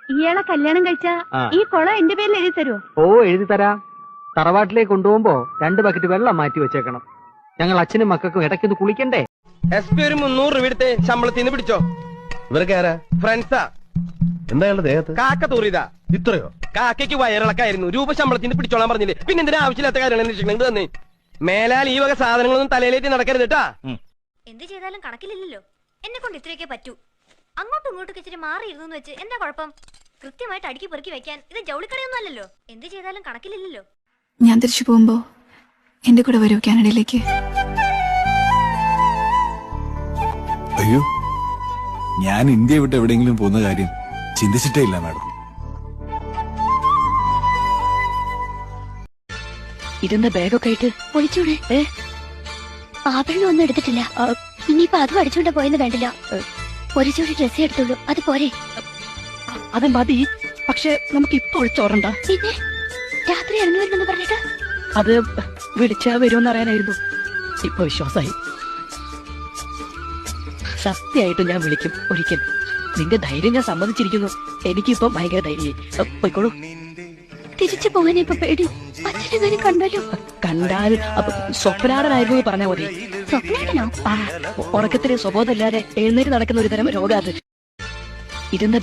ഇയാളെ കല്യാണം കഴിച്ച ഈ കുളം എന്റെ പേരിൽ എഴുതി തരുമോ? ഓ, എഴുതി തരാം. തറവാട്ടിലേക്ക് കൊണ്ടുപോകുമ്പോ 2 ബക്കറ്റ് വെള്ളം മാറ്റി വെച്ചേക്കണം. ഞങ്ങൾ അച്ഛനും മക്കൾക്കും ഇടയ്ക്കൊന്ന് കുളിക്കണ്ടേ? SP ഒരു 300 രൂപ എടുത്ത് ശമ്പളത്തിന് പിടിച്ചോ. ഇവരൊക്കെ ആരാ? ഫ്രണ്ട്സാ. എന്താ അയാളുടെ ദേഹത്ത്? കാക്ക തൂറിയതാ. ഇത്രയോ? കാക്കയ്ക്ക് വയറിളക്കായിരുന്നു. രൂപ ശമ്പളത്തിന് പിടിച്ചോളാൻ പറഞ്ഞില്ലേ? പിന്നെ എന്തിനാ ആവശ്യമില്ലാത്ത കാര്യങ്ങൾ അന്വേഷിക്കുന്നത് തന്നെ? മേലാൽ ഈ വക സാധനങ്ങളൊന്നും തലയിലേറ്റ് നടക്കരുത് കേട്ടാ. എന്ത് ചെയ്താലും കണക്കിലില്ലല്ലോ. എന്നെ കൊണ്ട് ഇത്രയൊക്കെ പറ്റൂ. അങ്ങോട്ടും ഇങ്ങോട്ടും ഇച്ചിരി മാറിയിരുന്നു വെച്ച് എന്താ കുഴപ്പം? കൃത്യമായിട്ട് അടുക്കി പെറുക്കി വെക്കാൻ ഇത് ജൗളിക്കടയൊന്നും അല്ലല്ലോ. എന്ത് ചെയ്താലും കണക്കിലില്ലല്ലോ. ഞാൻ തിരിച്ചു പോകുമ്പോ എന്റെ കൂടെ വരൂ കാനഡയിലേക്ക്? അയ്യോ, ഞാൻ ഇന്ത്യ വിട്ട് എവിടെയെങ്കിലും പോകുന്ന കാര്യം ചിന്തിച്ചിട്ടേ ഇല്ല മാഡം. ഇരുന്ന ബാഗൊക്കെ ആയിട്ട് ഒളിച്ചൂടെ? ആഭരണം ഒന്നും എടുത്തിട്ടില്ല. ഇനിയിപ്പോ അതും അടിച്ചുകൊണ്ട് പോയെന്ന് വേണ്ടില്ല. ഒരു ജോഡി ഡ്രസ്സേ എടുത്തുള്ളൂ, അത് പോരെ? അത് മതി. പക്ഷെ നമുക്ക് ഇപ്പൊ ഒളിച്ചോറണ്ട. പിന്നെ രാത്രി ഇറങ്ങി വരുമെന്ന് പറഞ്ഞിട്ട്? അത് വിളിച്ചാ വരുമെന്ന് അറിയാനായിരുന്നു. ഇപ്പൊ വിശ്വാസായി. സത്യമായിട്ടും ഞാൻ വിളിക്കും ഒരിക്കൽ. നിന്റെ ധൈര്യം ഞാൻ സമ്മതിച്ചിരിക്കുന്നു. എനിക്കിപ്പോ ഭയങ്കര ധൈര്യമായി. പോയിക്കോളൂ. തിരിച്ചു പോകാൻ ഇപ്പൊ പേടി. അച്ഛനെ കണ്ടാലോ? കണ്ടാൽ സ്വപ്നാടനായിരുന്നു പറഞ്ഞാൽ മതി. സ്വപ്നാടനോ? ഉറക്കത്തിലെ സ്വബോധമില്ലാതെ എഴുന്നേറ്റ് നടക്കുന്ന ഒരു തരം രോഗം അത്. ഇരുന്ന